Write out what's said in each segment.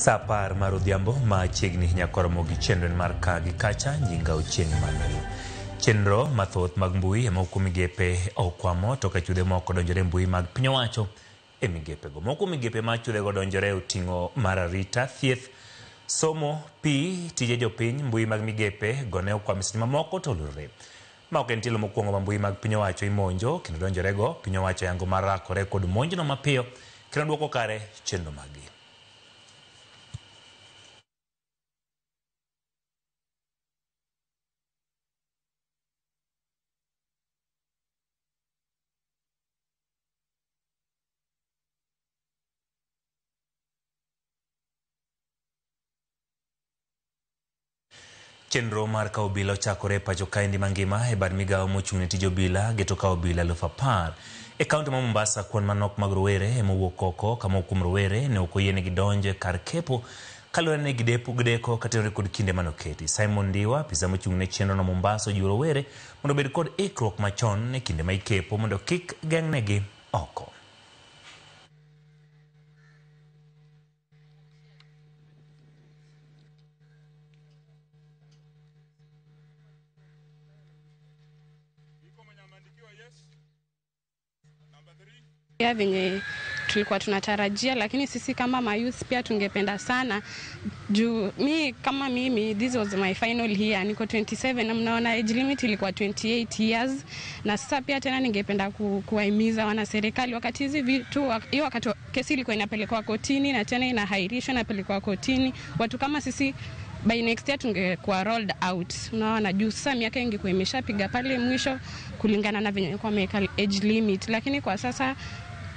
Sapar marudhiambo machiegni nyakoromo gi chenro mar ka gi kacha nyinga Ochieng' Emmanuel. Chenro mathoth mag mbui ema huku migepe okwamo to ka chudhe moko donjore mbui mag piny owacho e migepe go. Moko migepe ma chudhe go donjore oting'o mar arita, thieth, somo, pi, tije jopiny, mbui mag migepe gone okwamo seche mamoko to olorore. Ma ok en tielo mokwongo ma mbui mag piny owacho imonjo kendo donjore go. Piny owacho yango marakore kod monjno mapiyo kendo duoko kare chenro magi. Chenro mar kawo obila ochakore pacho kaendi mangima e bad migawo mochung'ne tij obila geto kawo obila 10,000 e kaunti ma Mombasa. Kwan manok mag rowere ema owuok oko kama kuom rowere ne ok oyienegi donjo kar kepo kaluwore ne gideko katenore kod kinde manoketi. Simon Ndiwa, afisa mochung'ne chenro no Mombasa, ojiwo rowere mondo obed kod ikruok machon e kinde ma ikepo mondo kik geng'negi oko. Ya venye tulikuwa tunatarajia, lakini sisi kama mayouth pia tungependa sana juu mimi this was my final year, niko 27 na mnaona age limit ilikuwa 28 years, na sasa pia tena ningependa kuwahimiza wana serikali wakati hizi vitu hiyo wakati kesi ilikuwa inapelekwa kotini na tena inahairishwa inapelekwa kotini, watu kama sisi by next year tungekuwa rolled out. Unaona juu sasa miaka ingekuwa imeshapiga pale mwisho kulingana na venye kwa medical age limit, lakini kwa sasa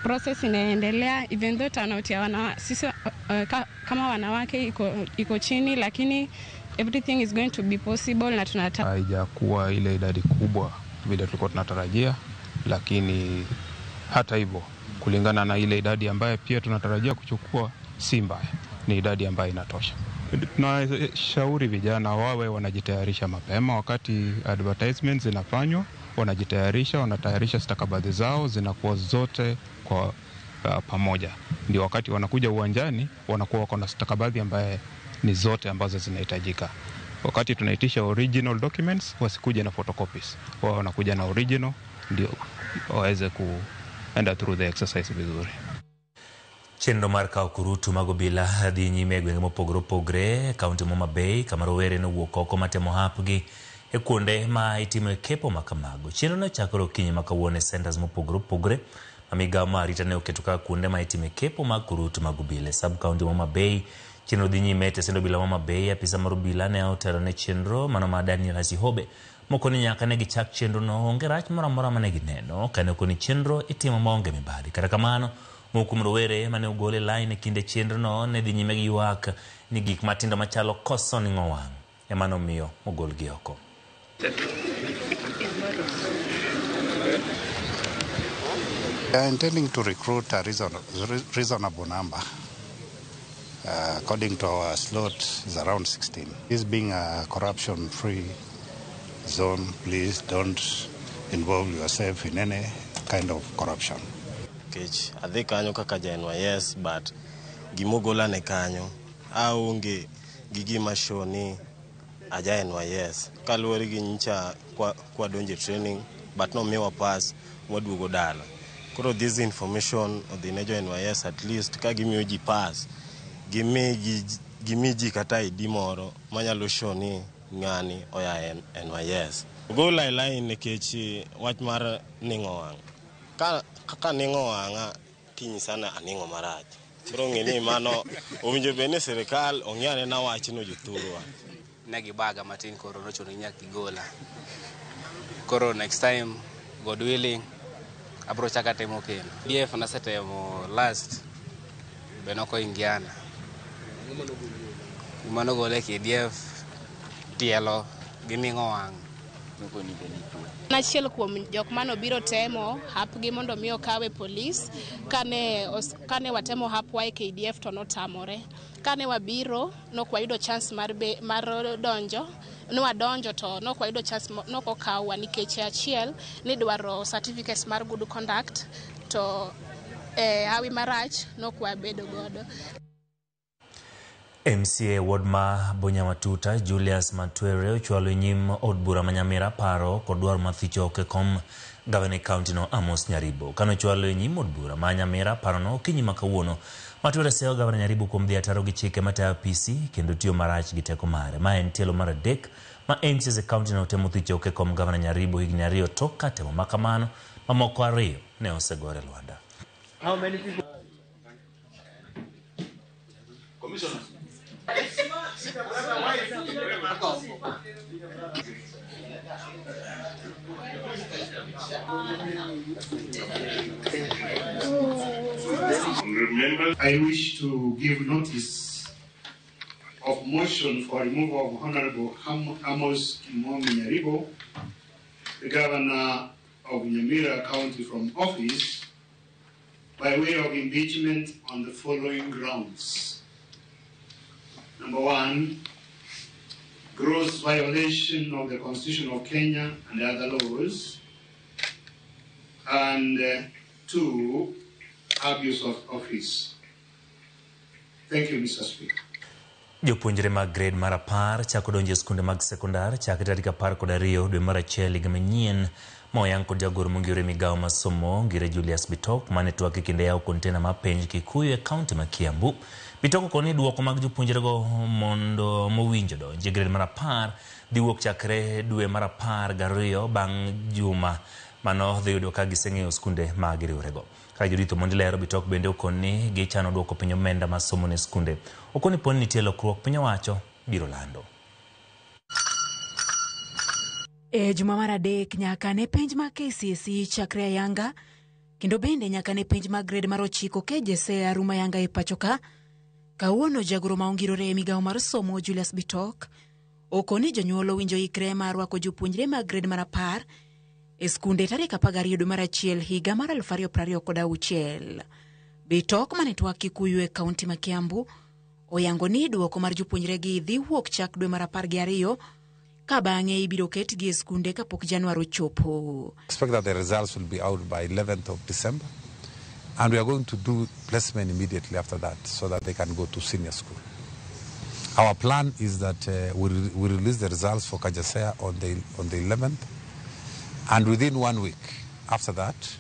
process inaendelea even though turnout ya sisi kama wanawake iko chini, lakini everything is going to be possible na tunataka. Haijakuwa ile idadi kubwa vile tulikuwa tunatarajia, lakini hata hivyo kulingana na ile idadi ambayo pia tunatarajia kuchukua si mbaya, ni idadi ambayo inatosha. Tunashauri vijana wawe wanajitayarisha mapema wakati advertisements zinafanywa, wanatayarisha stakabadhi zao zinakuwa zote kwa pamoja. Ndio wakati wanakuja uwanjani wanakuwa wako na stakabadhi ambaye ni zote ambazo zinahitajika. Wakati tunaitisha original documents wasikuje na photocopies. Wao wanakuja na original ndio waweze kuenda through the exercise vizuri. Chenro mar kawo kurutu mag obila dhi nyime e gwenge mopogore opogore kaunti ma Homa Bay kama rowere nowuok oko matemo hapgi e kuonde ma itime kepo ma kamago. Chenro no chakore okinyi ma kawuono e centers mopogore opogore ma migawo ma arita ne oketo kaka kuonde ma itime kepo mag kurutu mag obila. Sub kaunti ma Homa Bay chenro dhi nyime e stesend obila ma Homa Bay. Apisa mar obila ne otelo ne chenro mano ma Daniel Hasihobe moko ni nyaka ne gichak chenro no onge rach moro amora mane gineno kane koni chenro itimo maonge mibadhi. Kata kamano mokum rowere mane ogole line e kinde chenro no ne dhi nyime gi ywak ni gik matindo machalo koso ning'o wang' ema nomiyo ogolgi oko. We are intending to recruit a reasonable number. According to our slot, is around 16. This being a corruption-free zone, please don't involve yourself in any kind of corruption. Adhi kanyo kaka NYS, but gimogola ne kanyo aonge gima shoni aja NYS kaluwore gi nyicha kwa donje training but no miwa pass waduogo dala. Koro this information odhi ne jo NYS at least ka gimiyo ji pass gimi ji kata ID moro manyalo shoni ng'ani oya NYS. Go line nikech wach mar ning'o wang'. Kaka ning'o wang'a tinyi sana aning'o marach. Koro ng'eni mano owinjo bene serikal ong'iyane na wachno jothurwa. Negi baga matin koro nochono nyaki gola. Koro next time God willing abro chaka temo kendo. DF nasetemo last benoko ingiana. Mano gole ki DF tielo gi ning'o wang'. Nachiel kuom jok mano biro temo hapgi mondo miyo kawe polis kane watemo hapwa e KDF to notamore. Kane wabiro nokwayudo chance mar donjo nwadonjo to nokwayudo chance nokokawa nikech achiel ni dwaro certificates mar good conduct to hawi marach nokwabedo godo. MCA Wodma Bonyamatuta Julius Matwere ochwalo nyim od bura ma Nyamira paro kod dwaro mathicho kekom Governor County no Amos Nyaribo. Kano chwalo nyim od bura ma Nyamira paro no kinyi makawuono Matwere seo Governor Nyaribo kuom dhi ataro gi chike matayo PC kendo tiyo marach gi teko mare. Ma en tielo mar adek ma MCA County no temo thicho kekom Governor Nyaribo higni ariyo tok ka temo makamano mamoko ariyo ne osegore lwanda. How many people? Commissioner. Remember, I wish to give notice of motion for removal of Honorable Amos Nyaribo, the Governor of Nyamira County, from office by way of impeachment on the following grounds. Number one, gross violation of the Constitution of Kenya and other laws. And two, abuse of office. Thank you, Mr. Speaker. Jopuonjre mag grade mar 10 chako donjo skunde mag sekondar chakre tarik 12 dwe mar achiel higa manyien moyang kod jagoro mongire migawo masomo ngire Julius Bitok mane twak kinde yawo kontena mar penj Kikuyu e kaunti ma Kiambu. Bitok koni duoko mag jopuonjre go mondo mowinjo donjo grade mar 10 dhi wuok chakre dwe mar 12 bang' juma mano dhi yudo ka giseng'eyo skunde mag riwrego. Ka jorito mondo lero Bitok bende okoni gichano duoko piny omenda masomo ne skunde. Okoni poni nitie lokruok piny owacho biro lando. Juma mar adek nyaka ne penj ma KCSE chakre ayanga kendo bende nyaka ne penj ma grade mar 9 KJSE arum ayanga e pachoka. Kawuono jagoro ma ongirore e migawo mar somo Julius Bitok okoni jonyuol owinjo ikre mar rwako jopuonjre mag grade mar 10 e skunde tarik 12 dwe mar achiel higa mar 2026. Bitok mane twak Kikuyu e kaunti ma Kiambu oyango ni duoko mar jopuonjre gi dhi wuok chak dwe mar 12 ka bang'e ibiro ketgi e skunde kapok Januar ochopo. Expect that the results will be out by 11th of December, and we are going to do placement immediately after that so that they can go to senior school. Our plan is that we release the results for Kajasea on the 11th, and within 1 week after that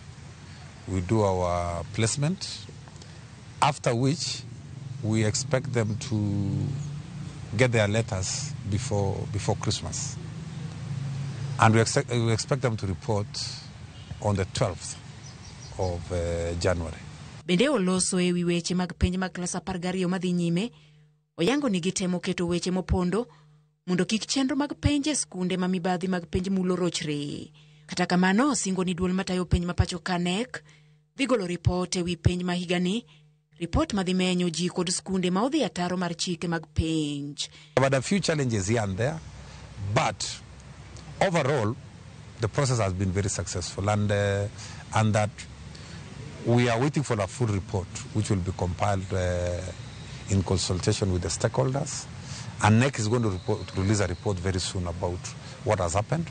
we do our placement, after which we expect them to get their letters before Christmas. And we expect them to report on the 12th of January. Bende oloso e wi weche mag penj mag klas 12 madhi nyime, oyango ni gitemo keto weche mopondo mondo kik chenro mag penj e skunde ma mibadhi mag penj mulo rochre. Kata kamano singo ni duol matayo penj ma pacho KNEC dhi golo ripot e wi penj ma higani, ripot madhi menyo ji kod skunde ma odhi ataro mar chike mag penj. But a few challenges here and there, but overall the process has been very successful, and that we are waiting for a full report which will be compiled in consultation with the stakeholders, and NEC is going to release a report very soon about what has happened.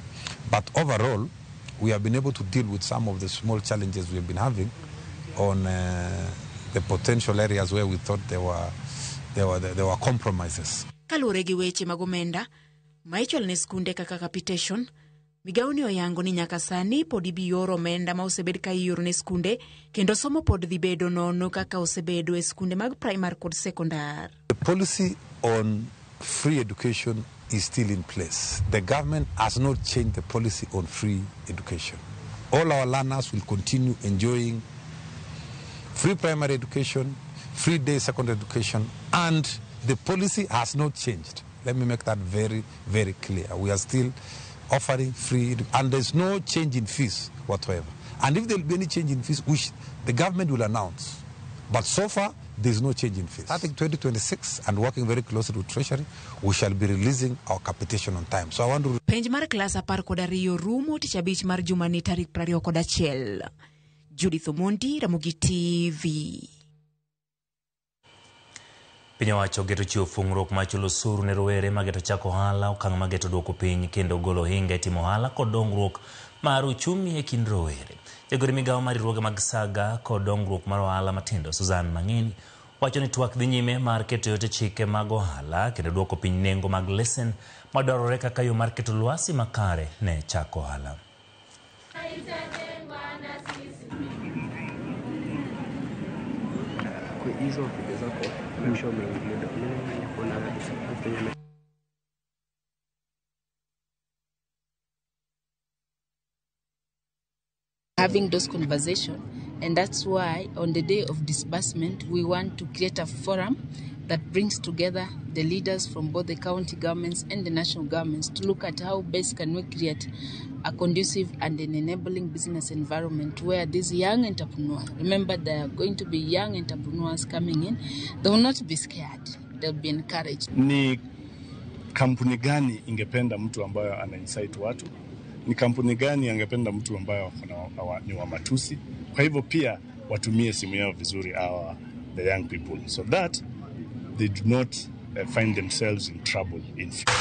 But overall we have been able to deal with some of the small challenges we have been having on the potential areas where we thought there were compromises. Kalure gi weche mag omenda ma ichwal ne skunde kaka capitation, migawo ni oyango ni nyaka sani pod ibiyoro omenda ma osebed ka iyoro ne skunde kendo somo pod dhi bedo nono kaka osebedo e skunde mag primary kod secondary. The policy on free education is still in place. The government has not changed the policy on free education. All our learners will continue enjoying free primary education, free day secondary education, and the policy has not changed. Let me make that very, very clear. We are still offering free, and there's no change in fees whatsoever. And if there will be any change in fees, which the government will announce. But so far, there's no change in fees. Starting 2026 and working very closely with Treasury, we shall be releasing our capitation on time. So I want to... Penj mar klas 12 rumo tich abich mar jumani tarik 21. Judith Omondi, Ramogi TV. Piny owacho geto chiwo fung'ruok mar chulo osuru ne rowere mageto chako ohala, okang' mageto duoko piny kendo golo hinga e timo ohala kod dongruok mar uchumi e kind rowere. Jagoro migawo mar riwruoge mag saga kod dongruok mar ohala matindo Susan Mang'eni wacho ni twak dhi nyime mar keto yote chike mag ohala kendo duoko piny nengo mag lesen madwarore kaka yo mar keto lwasi makare ne chako ohala. Having those conversations, and that's why on the day of disbursement we want to create a forum that brings together the leaders from both the county governments and the national governments to look at how best can we create a conducive and an enabling business environment where these young entrepreneurs, remember there are going to be young entrepreneurs coming in, they will not be scared, they'll be encouraged. Ni kampuni gani ingependa mtu ambayo ana insight watu? Ni kampuni gani angependa mtu ambayo ni wa matusi? Kwa hivyo pia watumie simu yao vizuri the young people so that they do not find themselves in trouble in future.